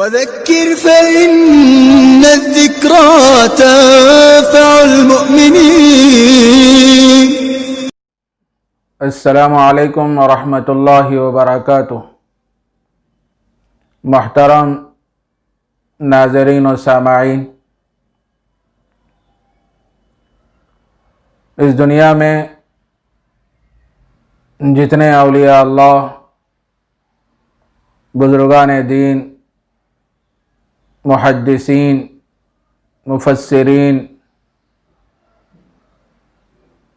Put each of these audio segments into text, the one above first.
وذكر فإن الذكرى تنفع المؤمنين. السلام علیکم ورحمۃ اللہ وبرکاتہ. محترم ناظرین و سامعین، اس دنیا میں جتنے اولیاء اللہ، بزرگان دین، محدثین، مفسرین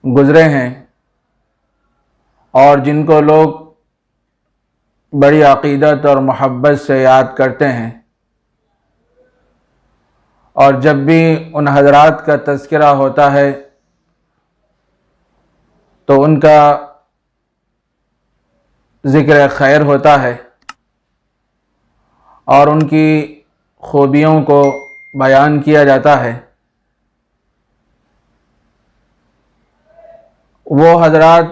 گزرے ہیں اور جن کو لوگ بڑی عقیدت اور محبت سے یاد کرتے ہیں، اور جب بھی ان حضرات کا تذکرہ ہوتا ہے تو ان کا ذکر خیر ہوتا ہے اور ان کی خوبیوں کو بیان کیا جاتا ہے. وہ حضرات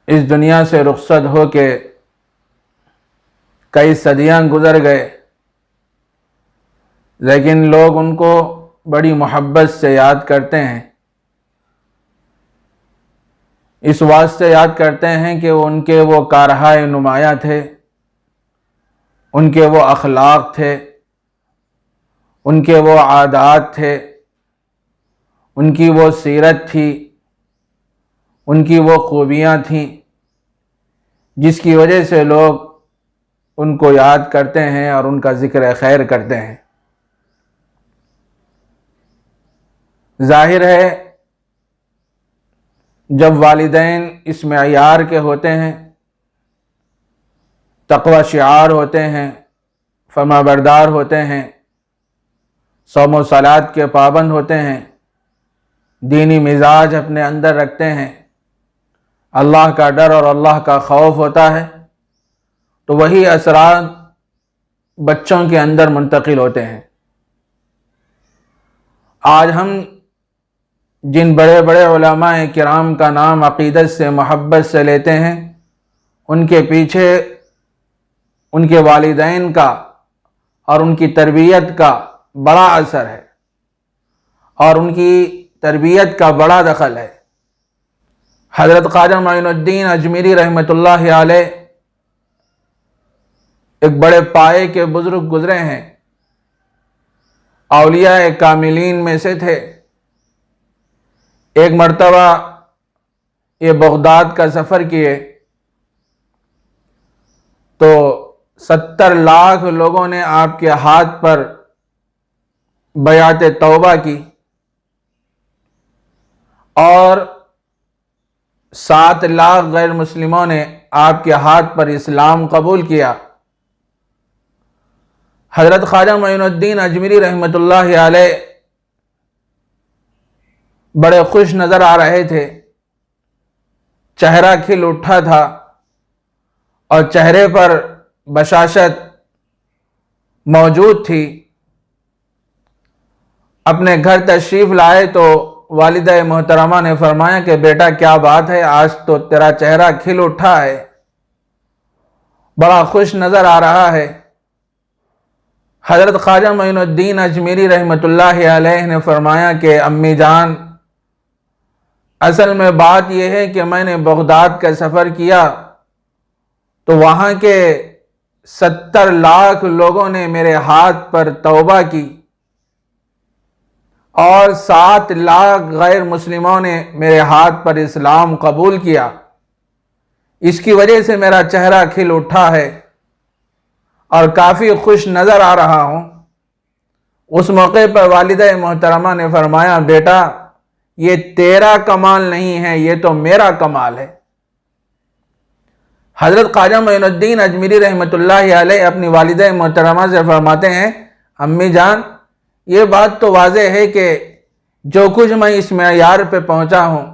اس دنیا سے رخصت ہو کے کئی صدیاں گزر گئے، لیکن لوگ ان کو بڑی محبت سے یاد کرتے ہیں. اس واسطے یاد کرتے ہیں کہ ان کے وہ کارہائے نمایاں تھے، ان کے وہ اخلاق تھے، ان کے وہ عادات تھے، ان کی وہ سیرت تھی، ان کی وہ خوبیاں تھیں، جس کی وجہ سے لوگ ان کو یاد کرتے ہیں اور ان کا ذکر خیر کرتے ہیں. ظاہر ہے جب والدین اس معیار کے ہوتے ہیں، تقوی شعار ہوتے ہیں، فرما بردار ہوتے ہیں، صوم و صلات کے پابند ہوتے ہیں، دینی مزاج اپنے اندر رکھتے ہیں، اللہ کا ڈر اور اللہ کا خوف ہوتا ہے، تو وہی اثرات بچوں کے اندر منتقل ہوتے ہیں. آج ہم جن بڑے بڑے علماء کرام کا نام عقیدت سے، محبت سے لیتے ہیں، ان کے پیچھے ان کے والدین کا اور ان کی تربیت کا بڑا اثر ہے اور ان کی تربیت کا بڑا دخل ہے. حضرت خواجہ معین الدین اجمیری رحمۃ اللہ علیہ ایک بڑے پائے کے بزرگ گزرے ہیں، اولیاء کاملین میں سے تھے. ایک مرتبہ یہ بغداد کا سفر کیے تو 70 لاکھ لوگوں نے آپ کے ہاتھ پر بیعت توبہ کی اور 7 لاکھ غیر مسلموں نے آپ کے ہاتھ پر اسلام قبول کیا. حضرت خواجہ معین الدین اجمیری رحمۃ اللہ علیہ بڑے خوش نظر آ رہے تھے، چہرہ کھل اٹھا تھا اور چہرے پر بشاشت موجود تھی. اپنے گھر تشریف لائے تو والدہ محترمہ نے فرمایا کہ بیٹا کیا بات ہے، آج تو تیرا چہرہ کھل اٹھا ہے، بڑا خوش نظر آ رہا ہے. حضرت خواجہ معین الدین اجمیری رحمۃ اللہ علیہ نے فرمایا کہ امی جان، اصل میں بات یہ ہے کہ میں نے بغداد کا سفر کیا تو وہاں کے 70 لاکھ لوگوں نے میرے ہاتھ پر توبہ کی اور 7 لاکھ غیر مسلموں نے میرے ہاتھ پر اسلام قبول کیا. اس کی وجہ سے میرا چہرہ کھل اٹھا ہے اور کافی خوش نظر آ رہا ہوں. اس موقع پر والدہ محترمہ نے فرمایا بیٹا یہ تیرا کمال نہیں ہے، یہ تو میرا کمال ہے. حضرت خواجہ معین الدین اجمیری رحمۃ اللہ علیہ اپنی والدہ محترمہ سے فرماتے ہیں امی جان، یہ بات تو واضح ہے کہ جو کچھ میں اس معیار پہ پہنچا ہوں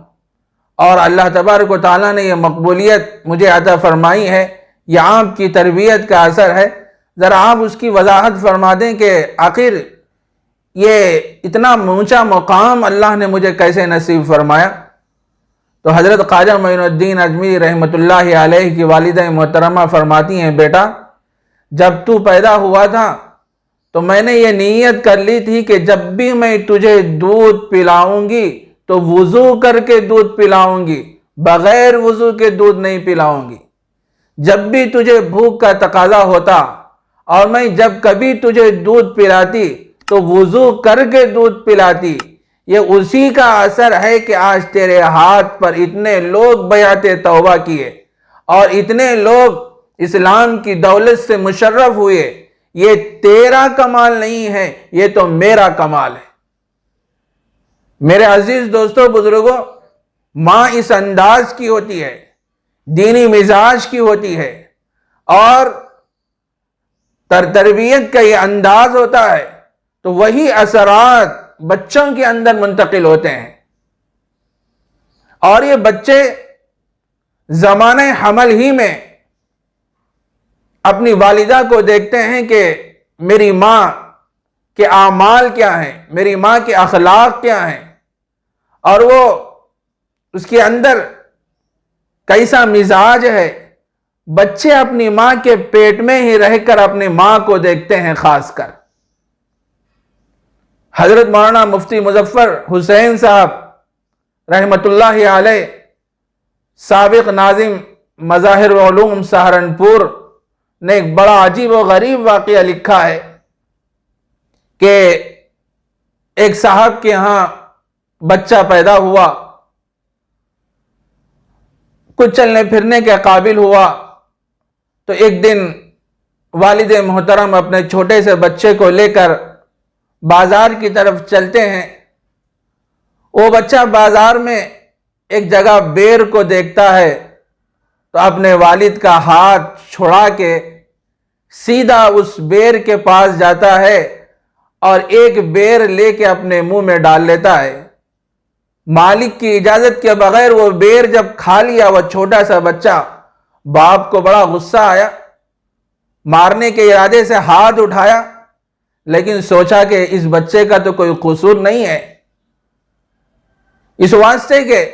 اور اللہ تبارک و تعالیٰ نے یہ مقبولیت مجھے عطا فرمائی ہے، یہ آپ کی تربیت کا اثر ہے. ذرا آپ اس کی وضاحت فرما دیں کہ آخر یہ اتنا اونچا مقام اللہ نے مجھے کیسے نصیب فرمایا. تو حضرت خواجہ معین الدین اجمیری رحمۃ اللہ علیہ کی والدہ محترمہ فرماتی ہیں بیٹا جب تو پیدا ہوا تھا تو میں نے یہ نیت کر لی تھی کہ جب بھی میں تجھے دودھ پلاؤں گی تو وضو کر کے دودھ پلاؤں گی، بغیر وضو کے دودھ نہیں پلاؤں گی۔ جب بھی تجھے بھوک کا تقاضا ہوتا اور میں جب کبھی تجھے دودھ پلاتی تو وضو کر کے دودھ پلاتی۔ یہ اسی کا اثر ہے کہ آج تیرے ہاتھ پر اتنے لوگ بیعت توبہ کیے اور اتنے لوگ اسلام کی دولت سے مشرف ہوئے۔ یہ تیرا کمال نہیں ہے، یہ تو میرا کمال ہے۔ میرے عزیز دوستو، بزرگوں، ماں اس انداز کی ہوتی ہے، دینی مزاج کی ہوتی ہے، اور تربیت کا یہ انداز ہوتا ہے تو وہی اثرات بچوں کے اندر منتقل ہوتے ہیں۔ اور یہ بچے زمانہ حمل ہی میں اپنی والدہ کو دیکھتے ہیں کہ میری ماں کے اعمال کیا ہیں، میری ماں کے اخلاق کیا ہیں، اور وہ اس کے اندر کیسا مزاج ہے۔ بچے اپنی ماں کے پیٹ میں ہی رہ کر اپنی ماں کو دیکھتے ہیں۔ خاص کر حضرت مولانا مفتی مظفر حسین صاحب رحمت اللہ علیہ، سابق ناظم مظاہر علوم سہارنپور، نے ایک بڑا عجیب و غریب واقعہ لکھا ہے کہ ایک صاحب کے ہاں بچہ پیدا ہوا، کچھ چلنے پھرنے کے قابل ہوا، تو ایک دن والد محترم اپنے چھوٹے سے بچے کو لے کر بازار کی طرف چلتے ہیں۔ وہ بچہ بازار میں ایک جگہ بیر کو دیکھتا ہے تو اپنے والد کا ہاتھ چھڑا کے سیدھا اس بیر کے پاس جاتا ہے اور ایک بیر لے کے اپنے منہ میں ڈال لیتا ہے۔ مالک کی اجازت کے بغیر وہ بیر جب کھا لیا، وہ چھوٹا سا بچہ، باپ کو بڑا غصہ آیا، مارنے کے ارادے سے ہاتھ اٹھایا، لیکن سوچا کہ اس بچے کا تو کوئی قصور نہیں ہے، اس واسطے کہ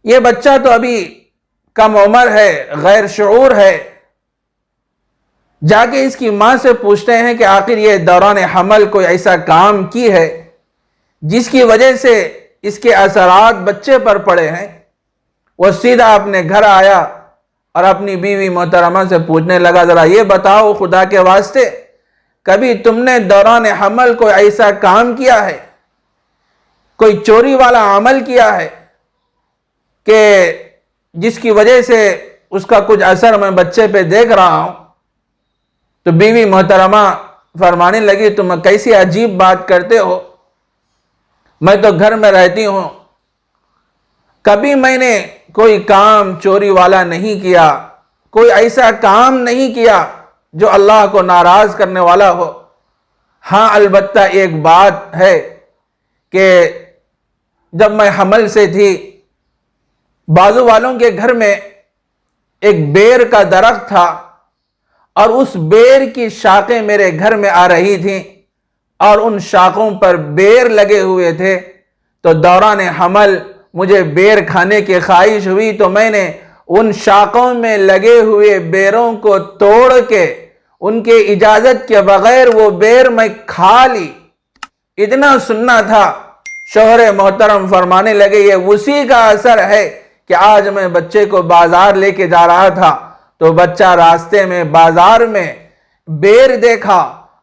یہ بچہ تو ابھی کم عمر ہے، غیر شعور ہے۔ جا کے اس کی ماں سے پوچھتے ہیں کہ آخر یہ دوران حمل کوئی ایسا کام کی ہے جس کی وجہ سے اس کے اثرات بچے پر پڑے ہیں۔ وہ سیدھا اپنے گھر آیا اور اپنی بیوی محترمہ سے پوچھنے لگا، ذرا یہ بتاؤ خدا کے واسطے، کبھی تم نے دوران حمل کوئی ایسا کام کیا ہے، کوئی چوری والا عمل کیا ہے کہ جس کی وجہ سے اس کا کچھ اثر میں بچے پہ دیکھ رہا ہوں؟ تو بیوی محترمہ فرمانے لگی، تم کیسی عجیب بات کرتے ہو، میں تو گھر میں رہتی ہوں، کبھی میں نے کوئی کام چوری والا نہیں کیا، کوئی ایسا کام نہیں کیا جو اللہ کو ناراض کرنے والا ہو۔ ہاں البتہ ایک بات ہے کہ جب میں حمل سے تھی، بازو والوں کے گھر میں ایک بیر کا درخت تھا اور اس بیر کی شاخیں میرے گھر میں آ رہی تھیں اور ان شاخوں پر بیر لگے ہوئے تھے، تو دوران حمل مجھے بیر کھانے کی خواہش ہوئی تو میں نے ان شاخوں میں لگے ہوئے بیروں کو توڑ کے ان کے اجازت کے بغیر وہ بیر میں کھا لی۔ اتنا سننا تھا، شوہر محترم فرمانے لگے، یہ اسی کا اثر ہے کہ آج میں بچے کو بازار لے کے جا رہا تھا تو بچہ راستے میں بازار میں بیر دیکھا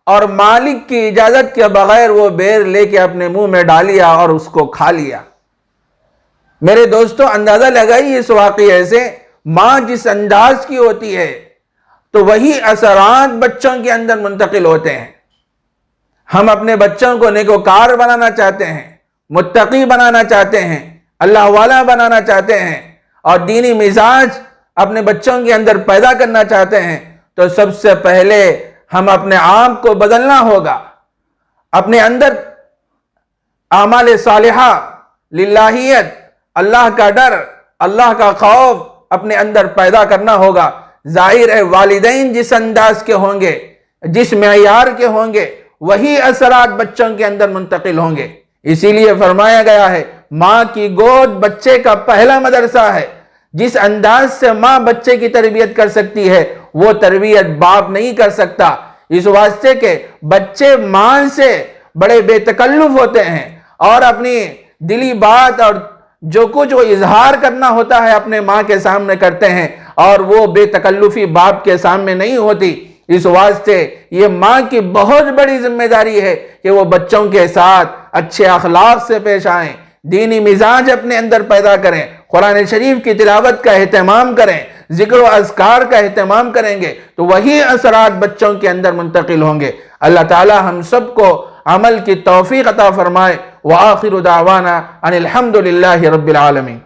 اور مالک کی اجازت کے بغیر وہ بیر لے کے اپنے منہ میں ڈالیا اور اس کو کھا لیا۔ میرے دوستو، اندازہ لگائی اس واقعے سے ماں جس انداز کی ہوتی ہے تو وہی اثرات بچوں کے اندر منتقل ہوتے ہیں۔ ہم اپنے بچوں کو نیکوکار بنانا چاہتے ہیں، متقی بنانا چاہتے ہیں، اللہ والا بنانا چاہتے ہیں اور دینی مزاج اپنے بچوں کے اندر پیدا کرنا چاہتے ہیں، تو سب سے پہلے ہم اپنے آپ کو بدلنا ہوگا، اپنے اندر اعمال صالحہ، للہیت، اللہ کا ڈر، اللہ کا خوف اپنے اندر پیدا کرنا ہوگا۔ ظاہر ہے والدین جس انداز کے ہوں گے، جس معیار کے ہوں گے، وہی اثرات بچوں کے اندر منتقل ہوں گے۔ اسی لیے فرمایا گیا ہے ماں کی گود بچے کا پہلا مدرسہ ہے۔ جس انداز سے ماں بچے کی تربیت کر سکتی ہے وہ تربیت باپ نہیں کر سکتا، اس واسطے کہ بچے ماں سے بڑے بے تکلف ہوتے ہیں اور اپنی دلی بات اور جو کچھ وہ اظہار کرنا ہوتا ہے اپنے ماں کے سامنے کرتے ہیں، اور وہ بے تکلفی باپ کے سامنے نہیں ہوتی۔ اس واسطے یہ ماں کی بہت بڑی ذمہ داری ہے کہ وہ بچوں کے ساتھ اچھے اخلاق سے پیش آئیں، دینی مزاج اپنے اندر پیدا کریں، قرآن شریف کی تلاوت کا اہتمام کریں، ذکر و اذکار کا اہتمام کریں گے تو وہی اثرات بچوں کے اندر منتقل ہوں گے۔ اللہ تعالی ہم سب کو عمل کی توفیق عطا فرمائے۔ وآخر دعوانا ان الحمد للہ رب العالمین۔